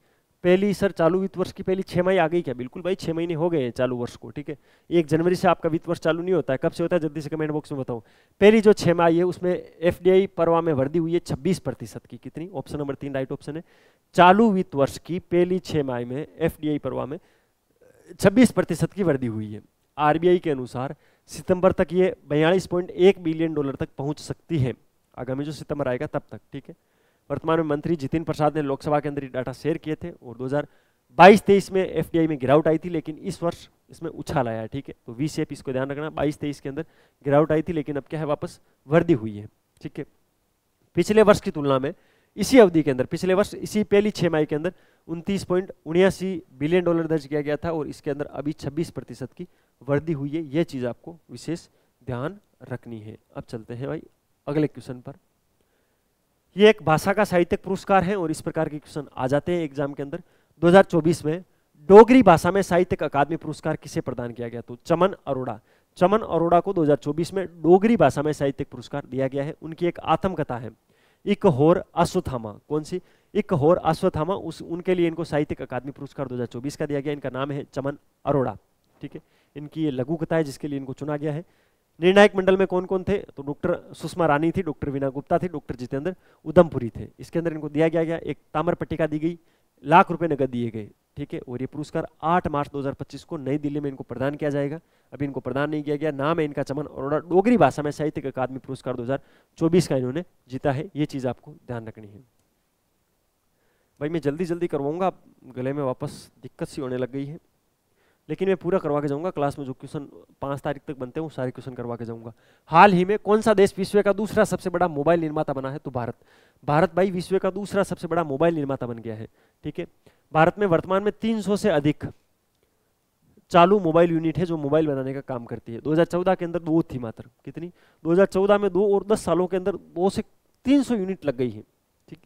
पहली सर चालू वित्त वर्ष की पहली 6 माह आ गई क्या? बिल्कुल भाई, 6 महीने हो गए हैं चालू वर्ष को। ठीक है, 1 जनवरी से आपका वित्त वर्ष चालू नहीं होता है। कब से होता है जल्दी से कमेंट बॉक्स में बताओ। पहली जो 6 माह है उसमें एफडीआई परवाह में वृद्धि हुई है 26% की। कितनी? ऑप्शन नंबर 3 राइट ऑप्शन है। चालू वित्त वर्ष की पहली 6 माह में एफडीआई परवाह में 26% की वृद्धि हुई है। आरबीआई के अनुसार सितंबर तक ये 42.1 बिलियन डॉलर तक पहुंच सकती है, आगामी जो सितंबर आएगा तब तक। ठीक है, वर्तमान में मंत्री जितिन प्रसाद ने लोकसभा के अंदर डाटा शेयर किए थे और 2022-23 में एफडीआई में गिरावट आई थी, लेकिन इस वर्ष इसमें उछाल आया है। ठीक है, तो वी शेप इसको ध्यान रखना। 22-23 के अंदर गिरावट आई थी, लेकिन अब क्या है, वापस वृद्धि हुई है। ठीक है, पिछले वर्ष की तुलना में इसी अवधि के अंदर, पिछले वर्ष इसी पहली 6 माह के अंदर 29.79 बिलियन डॉलर दर्ज किया गया था और इसके अंदर अभी 26% की वृद्धि हुई है। यह चीज आपको विशेष ध्यान रखनी है। अब चलते हैं भाई अगले क्वेश्चन पर। ये एक भाषा का साहित्यिक पुरस्कार है और इस प्रकार के क्वेश्चन आ जाते हैं एग्जाम के अंदर। 2024 में डोगरी भाषा में साहित्यिक अकादमी पुरस्कार किसे प्रदान किया गया? तो चमन अरोड़ा। चमन अरोड़ा को 2024 में डोगरी भाषा में साहित्यिक पुरस्कार दिया गया है। उनकी एक आत्मकथा है इक होर अश्वत्थामा। कौन सी? इक होर अश्वत्थामा। उनके लिए इनको साहित्यिक अकादमी पुरस्कार 2024 का दिया गया। इनका नाम है चमन अरोड़ा। ठीक है, इनकी ये लघु कथा है जिसके लिए इनको चुना गया है। निर्णायक मंडल में कौन कौन थे? तो डॉक्टर सुषमा रानी थी, डॉक्टर वीना गुप्ता थी, डॉक्टर जितेंद्र उधमपुरी थे। इसके अंदर इनको दिया गया एक ताम्र पट्टिका दी गई, लाख रुपए नगद दिए गए। ठीक है, और ये पुरस्कार 8 मार्च 2025 को नई दिल्ली में इनको प्रदान किया जाएगा। अभी इनको प्रदान नहीं किया गया। नाम है इनका चमन अरोड़ा। डोगरी भाषा में साहित्यिक अकादमी पुरस्कार 2024 का इन्होंने जीता है। ये चीज आपको ध्यान रखनी है। भाई मैं जल्दी जल्दी करवाऊंगा, गले में वापस दिक्कत सी होने लग गई है, लेकिन मैं पूरा करवा के जाऊंगा। क्लास में जो क्वेश्चन 5 तारीख तक बनते हैं वो सारे क्वेश्चन करवा के जाऊंगा। हाल ही में कौन सा देश विश्व का दूसरा सबसे बड़ा मोबाइल निर्माता बना है? तो भारत। भारत भाई विश्व का दूसरा सबसे बड़ा मोबाइल निर्माता बन गया है। ठीक है, भारत में वर्तमान में 300 से अधिक चालू मोबाइल यूनिट है जो मोबाइल बनाने का काम करती है। 2014 के अंदर 2 थी मात्र। कितनी? 2014 में 2 और 10 सालों के अंदर 2 से 300 यूनिट लग गई है। ठीक,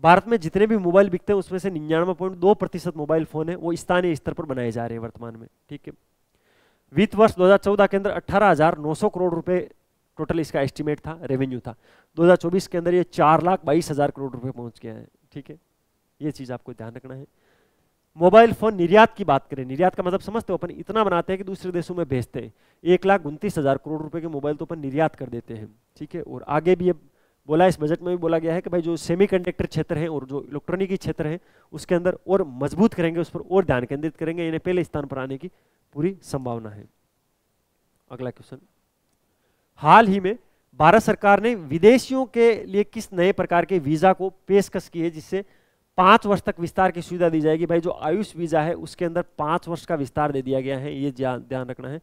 भारत में जितने भी मोबाइल बिकते हैं उसमें से 99.2% मोबाइल फोन है वो स्थानीय स्तर पर बनाए जा रहे हैं वर्तमान में। ठीक है, वित्त वर्ष 2014 के अंदर 18,900 करोड़ रुपए टोटल इसका एस्टिमेट था, रेवेन्यू था। 2024 के अंदर ये 4,22,000 करोड़ रुपए पहुंच गया है। ठीक है, ये चीज आपको ध्यान रखना है। मोबाइल फोन निर्यात की बात करें, निर्यात का मतलब समझते हो, अपन इतना बनाते हैं कि दूसरे देशों में भेजते हैं। 1,29,000 करोड़ रुपए के मोबाइल तो अपन निर्यात कर देते हैं। ठीक है, और आगे भी ये बोला, इस बजट में भी बोला गया है कि भाई जो सेमीकंडक्टर क्षेत्र है और जो इलेक्ट्रॉनिक क्षेत्र है उसके अंदर और मजबूत करेंगे, उस पर और ध्यान केंद्रित करेंगे। इन्हें पहले स्थान पर आने की पूरी संभावना है। अगला क्वेश्चन, हाल ही में भारत सरकार ने विदेशियों के लिए किस नए प्रकार के वीजा को पेशकश की है जिससे 5 वर्ष तक विस्तार की सुविधा दी जाएगी? भाई जो आयुष वीजा है उसके अंदर 5 वर्ष का विस्तार दे दिया गया है। ये ध्यान रखना है।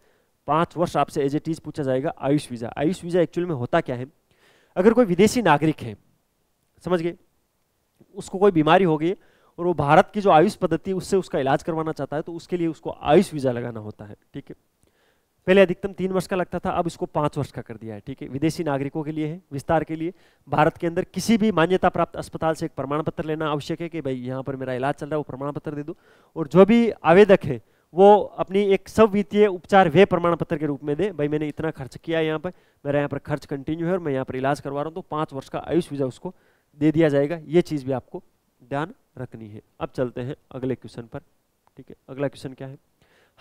5 वर्ष आपसे एज ए टीज पूछा जाएगा। Ayush visa, Ayush visa actual में होता क्या है? अगर कोई विदेशी नागरिक है, समझ गए, उसको कोई बीमारी हो गई और वो भारत की जो आयुष पद्धति है उससे उसका इलाज करवाना चाहता है तो उसके लिए उसको आयुष वीजा लगाना होता है। ठीक है, पहले अधिकतम 3 वर्ष का लगता था, अब इसको 5 वर्ष का कर दिया है। ठीक है, विदेशी नागरिकों के लिए है। विस्तार के लिए भारत के अंदर किसी भी मान्यता प्राप्त अस्पताल से एक प्रमाण पत्र लेना आवश्यक है कि भाई यहाँ पर मेरा इलाज चल रहा है, वो प्रमाण पत्र दे दो। और जो भी आवेदक है वो अपनी एक सवित्तीय उपचार वे प्रमाण पत्र के रूप में दे, भाई मैंने इतना खर्च किया है यहाँ पर, मेरा यहाँ पर खर्च कंटिन्यू है और मैं यहाँ पर इलाज करवा रहा हूँ, तो 5 वर्ष का आयुष वीजा उसको दे दिया जाएगा। ये चीज भी आपको ध्यान रखनी है। अब चलते हैं अगले क्वेश्चन पर। ठीक है, अगला क्वेश्चन क्या है?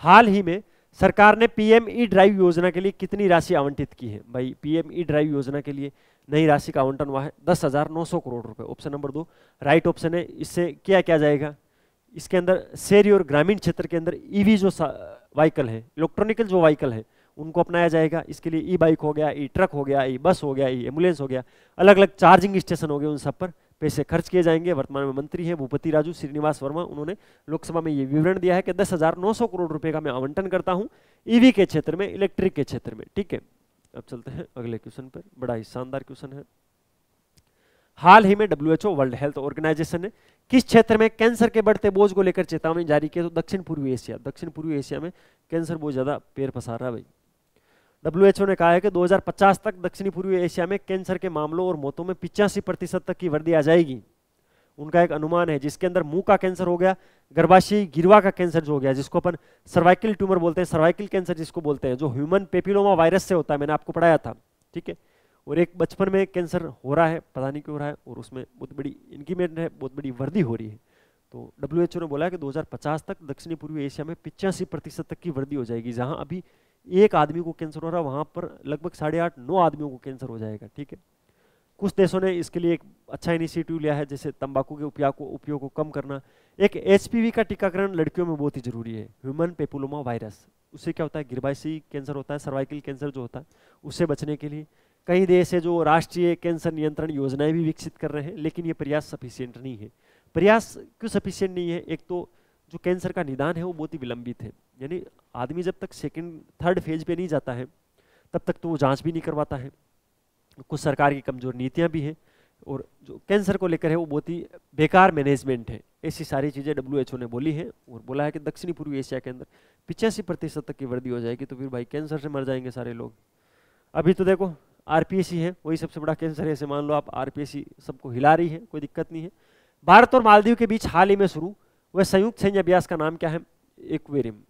हाल ही में सरकार ने पीएमई ड्राइव योजना के लिए कितनी राशि आवंटित की है? भाई पीएमई ड्राइव योजना के लिए नई राशि का आवंटन हुआ है 10,900 करोड़ रुपए। ऑप्शन नंबर 2 राइट ऑप्शन है। इससे क्या क्या जाएगा? इसके अंदर शहरी और ग्रामीण क्षेत्र के अंदर ईवी जो व्हीकल है, इलेक्ट्रॉनिकल जो व्हीकल है, उनको अपनाया जाएगा। इसके लिए ई बाइक हो गया, ई ट्रक हो गया, ई बस हो गया, ई एम्बुलेंस हो गया, अलग अलग चार्जिंग स्टेशन हो गए, उन सब पर पैसे खर्च किए जाएंगे। वर्तमान में मंत्री हैं भूपति राजू श्रीनिवास वर्मा, उन्होंने लोकसभा में ये विवरण दिया है कि 10,900 करोड़ रुपए का मैं आवंटन करता हूं ईवी के क्षेत्र में, इलेक्ट्रिक के क्षेत्र में। ठीक है, अब चलते हैं अगले क्वेश्चन पर। बड़ा ही शानदार क्वेश्चन है। हाल ही में WHO वर्ल्ड हेल्थ ऑर्गेनाइजेशन ने किस क्षेत्र में कैंसर के बढ़ते बोझ को लेकर चेतावनी जारी की? तो दक्षिण पूर्वी एशिया। दक्षिण पूर्वी एशिया में कैंसर बहुत ज्यादा पैर पसार रहा है भाई। WHO ने कहा है कि 2050 तक दक्षिणी पूर्वी एशिया में कैंसर के मामलों और मौतों में 85% तक की वृद्धि आ जाएगी। उनका एक अनुमान है, जिसके अंदर मुंह का कैंसर हो गया, गर्भाशय गिरवा का कैंसर जो हो गया, जिसको अपन सर्वाइकल ट्यूमर बोलते हैं, सर्वाइकल कैंसर जिसको बोलते हैं, जो ह्यूमन पेपिलोमा वायरस से होता है, मैंने आपको पढ़ाया था, ठीक है। और एक बचपन में कैंसर हो रहा है, पता नहीं क्यों हो रहा है, और उसमें बहुत बड़ी इंक्रीमेंट है, बहुत बड़ी वृद्धि हो रही है। तो WHO ने बोला है कि 2050 तक दक्षिणी पूर्वी एशिया में 85% तक की वृद्धि हो जाएगी। जहां अभी एक आदमी को कैंसर हो रहा है, वहां पर लगभग 8.5-9 आदमियों को कैंसर हो जाएगा, ठीक है। कुछ देशों ने इसके लिए एक अच्छा इनिशिएटिव लिया है, जैसे तंबाकू के उपयोग को कम करना। एक HPV का टीकाकरण लड़कियों में बहुत ही जरूरी है, ह्यूमन पेपिलोमा वायरस। उससे क्या होता है, गर्भाशयी कैंसर होता है, सर्वाइकल कैंसर जो होता है, उससे बचने के लिए कई देश है जो राष्ट्रीय कैंसर नियंत्रण योजनाएं भी विकसित कर रहे हैं, लेकिन ये प्रयास सफिशिएंट नहीं है। प्रयास क्यों सफिशिएंट नहीं है? एक तो जो कैंसर का निदान है वो बहुत ही विलंबित है, यानी आदमी जब तक सेकंड थर्ड फेज पे नहीं जाता है तब तक तो वो जांच भी नहीं करवाता है। कुछ सरकार की कमजोर नीतियां भी हैं, और जो कैंसर को लेकर है वो बहुत ही बेकार मैनेजमेंट है। ऐसी सारी चीजें WHO ने बोली है, और बोला है कि दक्षिणी पूर्वी एशिया के अंदर 85% तक की वृद्धि हो जाएगी, तो फिर भाई कैंसर से मर जाएंगे सारे लोग। अभी तो देखो RPSC है, वही सबसे बड़ा कैंसर है, ऐसे मान लो आप, RPSC सबको हिला रही है, कोई दिक्कत नहीं है। भारत और मालदीव के बीच हाल ही में शुरू वह संयुक्त सैन्य अभ्यास का नाम क्या है? एक्वेरियम।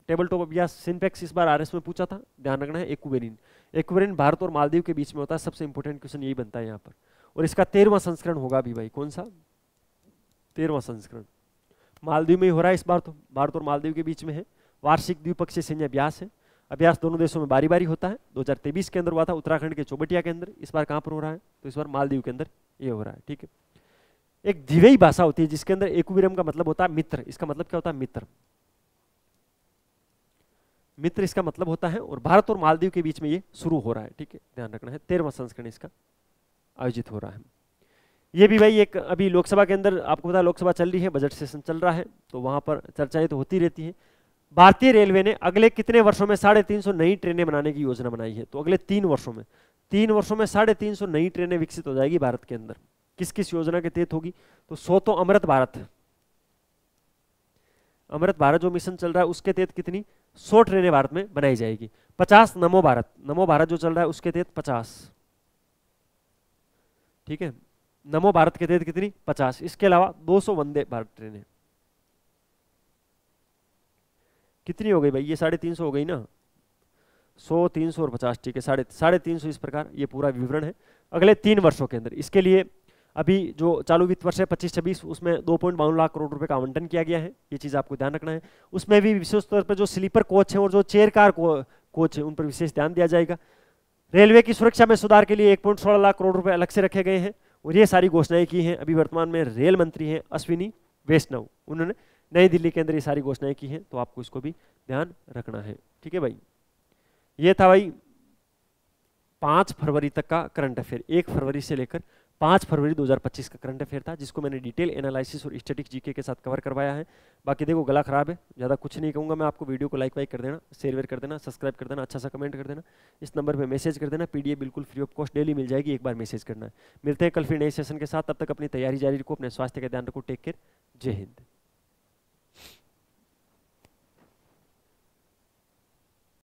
टेबल टॉप अभ्यास सिंपेक्स इस बार RS में पूछा था, ध्यान रखना है। एक्वेरिन, एक्वेरिन भारत और मालदीव के बीच में होता है, सबसे इंपॉर्टेंट क्वेश्चन यही बनता है यहाँ पर। और इसका 13वां संस्करण होगा भी भाई। कौन सा? 13वां संस्करण मालदीव में ही हो रहा है इस बार, तो भारत और मालदीव के बीच में है। वार्षिक द्विपक्षीय सैन्य अभ्यास है। अभ्यास दोनों देशों में बारी बारी होता है। 2023 के अंदर हुआ था उत्तराखंड के चौबटिया के अंदर, इस बार कहाँ पर हो रहा है? तो इस बार मालदीव के अंदर ये हो रहा है, ठीक है। एक द्विवेयी भाषा होती है जिसके अंदर एक्वेरियम का मतलब होता है मित्र। इसका मतलब क्या होता है? मित्र, मित्र इसका मतलब होता है। और भारत और मालदीव के बीच में ये शुरू हो रहा है, ठीक है, ध्यान रखना है। 13वां संस्करण इसका आयोजित हो रहा है। ये भी भाई एक अभी लोकसभा के अंदर, आपको पता है लोकसभा चल रही है, बजट सेशन चल रहा है, तो वहां पर चर्चाएं तो होती रहती है। भारतीय रेलवे ने अगले कितने वर्षों में 350 नई ट्रेनें बनाने की योजना बनाई है? तो अगले 3 वर्षों में 350 नई ट्रेनें विकसित हो जाएगी भारत के अंदर। किस किस योजना के तहत होगी? तो 100 तो अमृत भारत, अमृत भारत जो मिशन चल रहा है उसके तहत कितनी? 100 ट्रेनें भारत में बनाई जाएगी। 50 नमो भारत, नमो भारत जो चल रहा है उसके तहत 50, ठीक है, नमो भारत के तहत कितनी? 50। इसके अलावा 200 वंदे भारत ट्रेनें। कितनी हो गई भाई? ये 350 हो गई ना, 100, 300 और 50, ठीक है, 350। इस प्रकार ये पूरा विवरण है अगले 3 वर्षों के अंदर। इसके लिए अभी जो चालू वित्त वर्ष है 25-26, उसमें 2.52 लाख करोड़ रुपए का आवंटन किया गया है। ये चीज आपको ध्यान रखना है। उसमें भी विशेष तौर पर जो स्लीपर कोच है और जो चेयर कार कोच है उन पर विशेष ध्यान दिया जाएगा। रेलवे की सुरक्षा में सुधार के लिए 1.16 लाख करोड़ रुपए अलग से रखे गए हैं, और ये सारी घोषणाएं की हैं। अभी वर्तमान में रेल मंत्री हैं अश्विनी वैष्णव, उन्होंने नई दिल्ली के अंदर ये सारी घोषणाएं की हैं, तो आपको इसको भी ध्यान रखना है, ठीक है भाई। ये था भाई 5 फरवरी तक का करंट अफेयर, 1 फरवरी से लेकर 5 फरवरी 2025 का करंट अफेयर था, जिसको मैंने डिटेल एनालिसिस और स्टैटिक जीके के साथ कवर करवाया है। बाकी देखो गला खराब है, ज़्यादा कुछ नहीं कहूँगा मैं आपको। वीडियो को लाइक वाइक कर देना, शेयर वेयर कर देना, सब्सक्राइब कर देना, अच्छा सा कमेंट कर देना, इस नंबर पे मैसेज कर देना। PDF बिल्कुल फ्री ऑफ कॉस्ट डेली मिल जाएगी, एक बार मैसेज करना है। मिलते हैं कल फिर नए सेशन के साथ, तब तक अपनी तैयारी जारी रखो, अपने स्वास्थ्य का ध्यान रखो। टेक केयर, जय हिंद।